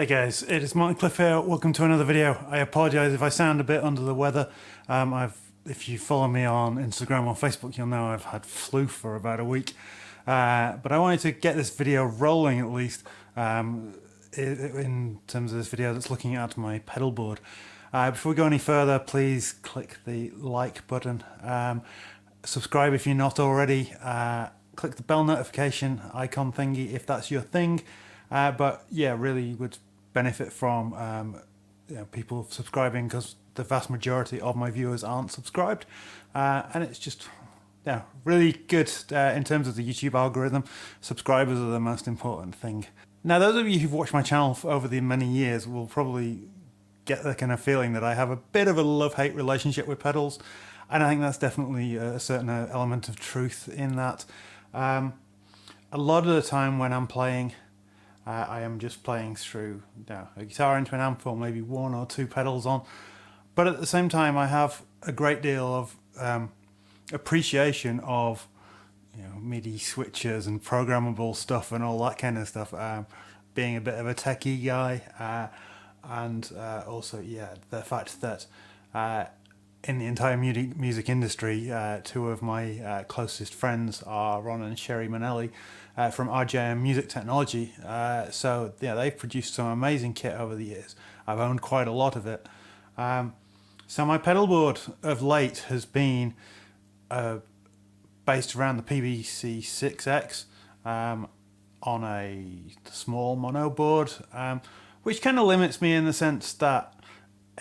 Hey guys, it is Cliffe here. Welcome to another video. I apologise if I sound a bit under the weather. If you follow me on Instagram or Facebook, you'll know I've had flu for about a week. But I wanted to get this video rolling at least in terms of this video that's looking at my pedal board. Before we go any further, please click the like button. Subscribe if you're not already. Click the bell notification icon thingy if that's your thing. But yeah, really would benefit from people subscribing, because the vast majority of my viewers aren't subscribed, and it's just really good in terms of the YouTube algorithm. Subscribers are the most important thing. Now, those of you who've watched my channel for over the many years will probably get the kind of feeling that I have a bit of a love-hate relationship with pedals, and I think that's definitely a certain element of truth in that. A lot of the time when I'm playing, I am just playing through a guitar into an amp or maybe one or two pedals on, but at the same time I have a great deal of appreciation of MIDI switches and programmable stuff and all that kind of stuff, being a bit of a techie guy, and also the fact that in the entire music industry, two of my closest friends are Ron and Sherry Manelli from RJM Music Technology. So they've produced some amazing kit over the years. I've owned quite a lot of it. So my pedal board of late has been based around the PBC6X on a small mono board, which kind of limits me in the sense that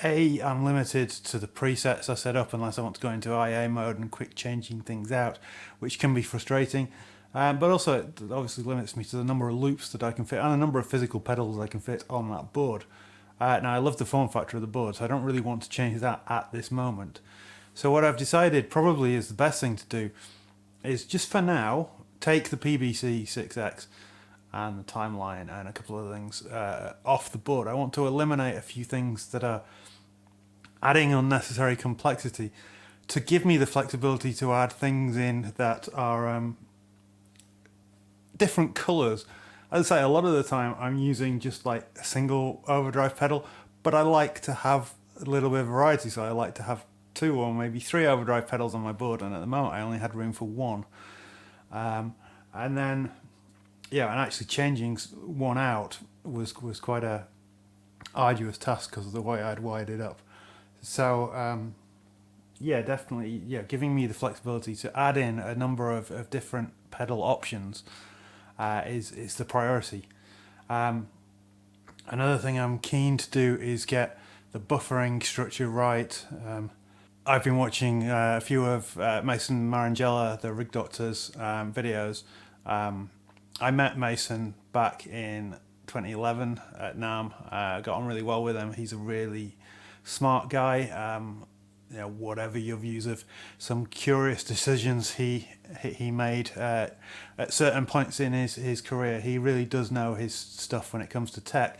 I'm limited to the presets I set up unless I want to go into IA mode and quick changing things out, which can be frustrating. But also it obviously limits me to the number of loops that I can fit and the number of physical pedals I can fit on that board. Now, I love the form factor of the board, so I don't really want to change that at this moment. So what I've decided probably is the best thing to do is, just for now, take the PBC6X and the timeline and a couple of things off the board. I want to eliminate a few things that are adding unnecessary complexity, to give me the flexibility to add things in that are different colours. As I say, a lot of the time I'm using just like a single overdrive pedal, but I like to have a little bit of variety, so I like to have two or maybe three overdrive pedals on my board, and at the moment I only had room for one. And then and actually changing one out was quite a arduous task because of the way I'd wired it up. So definitely giving me the flexibility to add in a number of different pedal options is the priority. Another thing I'm keen to do is get the buffering structure right. I've been watching a few of Mason Marangella, the Rig Doctor's videos. I met Mason back in 2011 at NAMM. Got on really well with him. He's a really smart guy. Whatever your views of some curious decisions he made at certain points in his career, he really does know his stuff when it comes to tech,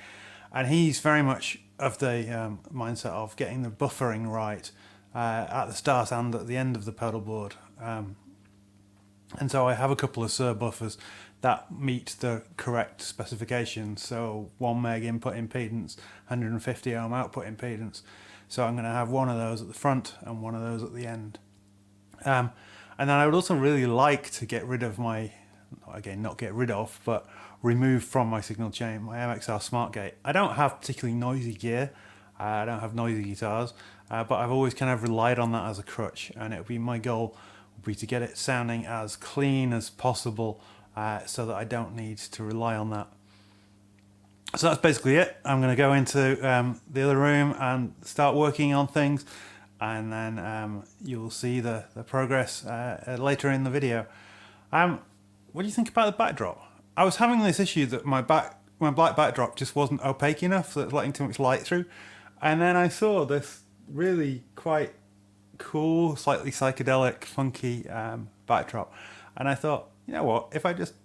and he's very much of the mindset of getting the buffering right at the start and at the end of the pedal board. And so I have a couple of SIR buffers that meet the correct specifications. So 1 meg input impedance, 150 ohm output impedance. So I'm going to have one of those at the front and one of those at the end. And then I would also really like to get rid of my, again, not get rid of, but remove from my signal chain my MXR Smart Gate. I don't have particularly noisy gear. I don't have noisy guitars, but I've always kind of relied on that as a crutch, and it would be my goal would be to get it sounding as clean as possible, so that I don't need to rely on that. So that's basically it. I'm going to go into the other room and start working on things, and then you'll see the progress later in the video. What do you think about the backdrop? I was having this issue that my black backdrop just wasn't opaque enough, so it's letting too much light through. And then I saw this really quite cool, slightly psychedelic, funky backdrop, and I thought, you know what, if I just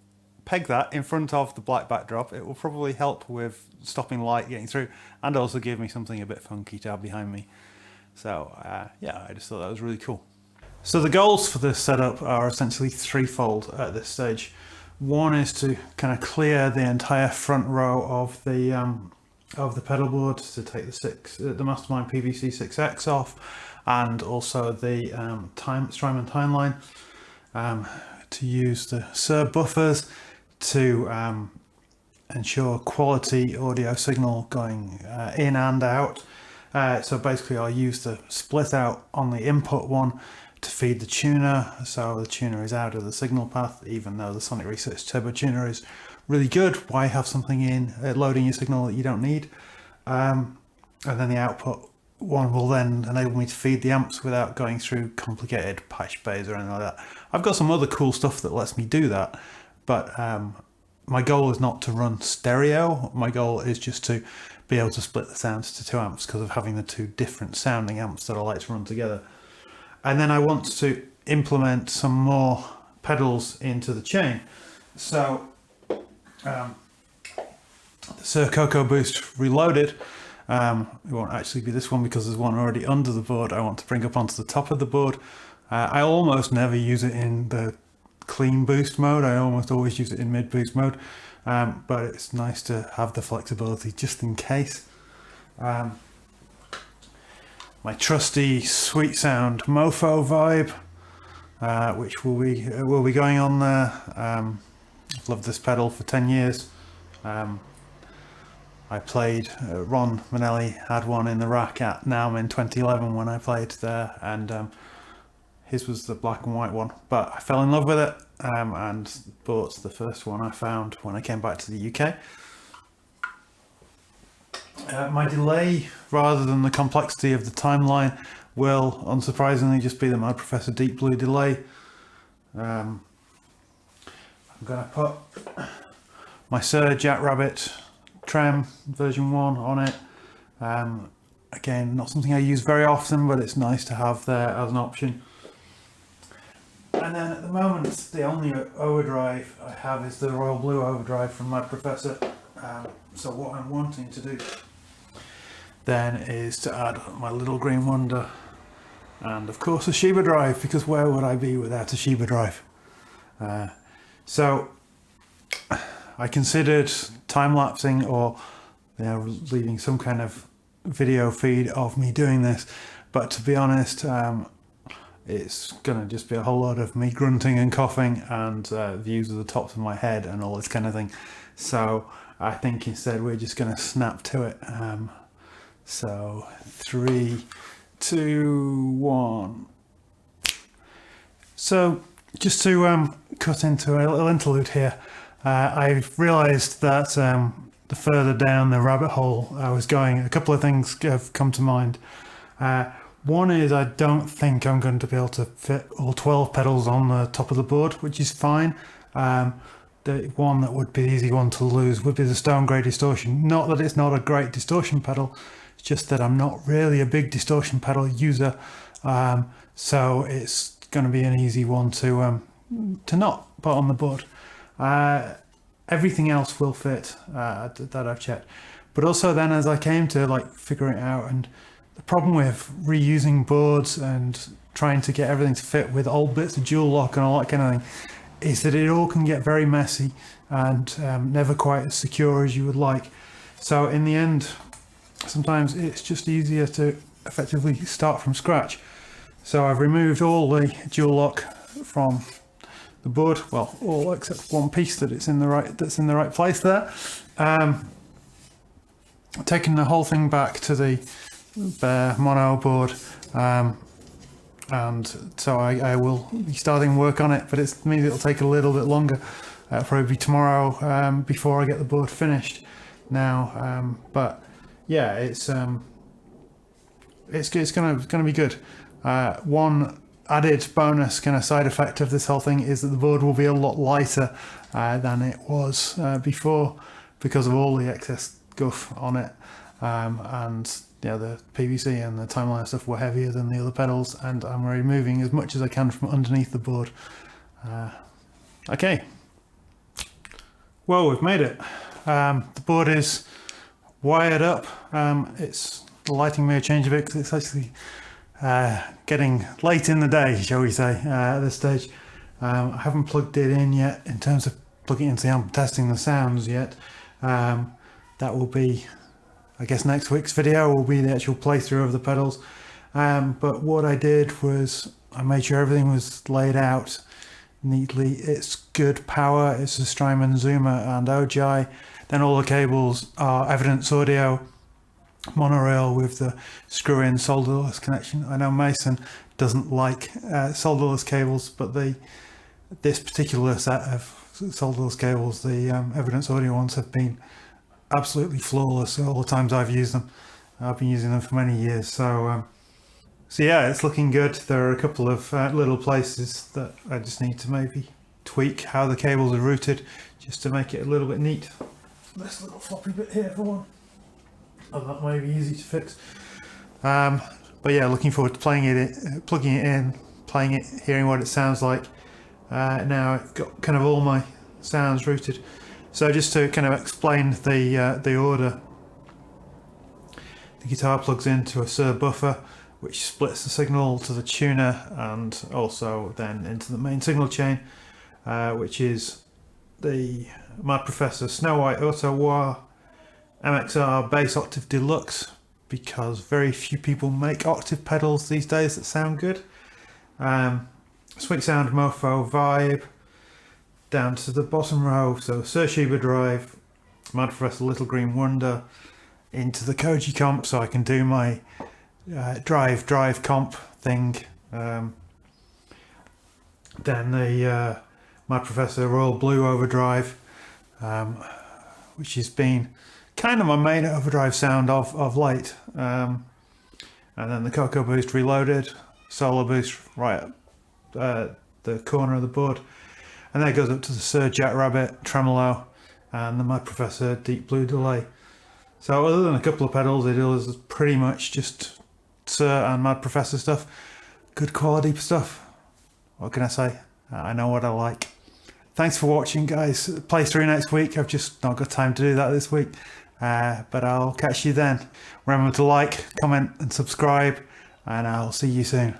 peg that in front of the black backdrop, it will probably help with stopping light getting through, and also give me something a bit funky to have behind me. So I just thought that was really cool. So the goals for this setup are essentially threefold at this stage. One is to kind of clear the entire front row of the of the pedal board to take the Mastermind PVC 6X off, and also the Strymon timeline, to use the SUR buffers to ensure quality audio signal going in and out. So basically I'll use the split out on the input one to feed the tuner, so the tuner is out of the signal path, even though the Sonic Research Turbo Tuner is really good. Why have something in loading your signal that you don't need? And then the output one will then enable me to feed the amps without going through complicated patch bays or anything like that. I've got some other cool stuff that lets me do that, but my goal is not to run stereo. My goal is just to be able to split the sounds to 2 amps because of having the 2 different sounding amps that I like to run together. And then I want to implement some more pedals into the chain. So the SUR Coco Boost Reloaded, it won't actually be this one because there's one already under the board I want to bring up onto the top of the board. I almost never use it in the clean boost mode. I almost always use it in mid boost mode, but it's nice to have the flexibility just in case. My trusty Sweet Sound Mofo vibe, which will be going on there. I've loved this pedal for 10 years. I played, Ron Manelli had one in the rack at Naum in 2011 when I played there, and his was the black and white one, but I fell in love with it and bought the first one I found when I came back to the UK. My delay, rather than the complexity of the timeline, will unsurprisingly just be the Mad Professor Deep Blue delay. I'm going to put my SUR Jackrabbit Trem version 1 on it. Again, not something I use very often, but it's nice to have there as an option. And then at the moment, the only overdrive I have is the Royal Blue overdrive from Mad Professor. So what I'm wanting to do then is to add my Little Green Wonder and of course a Sheba drive, because where would I be without a Sheba drive? So I considered time-lapsing or leaving some kind of video feed of me doing this, but to be honest, it's gonna just be a whole lot of me grunting and coughing and views of the tops of my head and all this kind of thing. So I think instead we're just gonna snap to it. So 3, 2, 1. So just to cut into a little interlude here, I've realised that the further down the rabbit hole I was going, a couple of things have come to mind. One is I don't think I'm going to be able to fit all 12 pedals on the top of the board, which is fine. The one that would be the easy one to lose would be the Stone Grey Distortion. Not that it's not a great distortion pedal, it's just that I'm not really a big distortion pedal user, so it's going to be an easy one to not put on the board. Everything else will fit that I've checked, but also then as I came to figuring it out, and the problem with reusing boards and trying to get everything to fit with old bits of dual lock and all that kind of thing is that it all can get very messy and never quite as secure as you would like. So in the end, sometimes it's just easier to effectively start from scratch. So I've removed all the dual lock from the board, well, all except one piece that's in the right place there. Taking the whole thing back to the bare mono board, and so I will be starting work on it, but it means it'll take a little bit longer, probably tomorrow, before I get the board finished now. But yeah, it's gonna be good. One added bonus kind of side effect of this whole thing is that the board will be a lot lighter than it was before, because of all the excess guff on it, and the PVC and the timeline stuff were heavier than the other pedals, and I'm removing as much as I can from underneath the board. Okay, well, we've made it. The board is wired up. It's the lighting may change a bit because it's actually getting late in the day, shall we say, at this stage. I haven't plugged it in yet in terms of plugging it into the amp, testing the sounds yet. That will be I guess next week's video will be the actual playthrough of the pedals. But what I did was I made sure everything was laid out neatly. It's good power. It's a Strymon, Zoomer and OGI. Then all the cables are Evidence Audio monorail with the screw-in solderless connection. I know Mason doesn't like solderless cables, but this particular set of solderless cables, the Evidence Audio ones, have been absolutely flawless all the times I've used them. I've been using them for many years, so yeah, it's looking good. There are a couple of little places that I just need to maybe tweak how the cables are routed, just to make it a little bit neat. This little floppy bit here for one. Oh, that may be easy to fix. But yeah, looking forward to playing it, plugging it in, playing it, hearing what it sounds like. Now I've got kind of all my sounds routed. So just to kind of explain the order, the guitar plugs into a subwoofer, which splits the signal to the tuner and also then into the main signal chain, which is the Mad Professor Snow White Auto Wah MXR Bass Octave Deluxe, because very few people make octave pedals these days that sound good. Sweet Sound Mofo Vibe down to the bottom row, so Sir Sheba Drive, Mad Professor Little Green Wonder, into the Koji comp so I can do my drive comp thing. Then the Mad Professor Royal Blue Overdrive, which has been kind of my main overdrive sound of late. And then the Cocoa Boost Reloaded, Solo Boost right at the corner of the board. And then it goes up to the Sir Jackrabbit Tremolo and the Mad Professor Deep Blue Delay. So other than a couple of pedals, it is pretty much just Sir and Mad Professor stuff. Good quality stuff. What can I say? I know what I like. Thanks for watching, guys. Playthrough next week. I've just not got time to do that this week. But I'll catch you then. Remember to like, comment and subscribe, and I'll see you soon.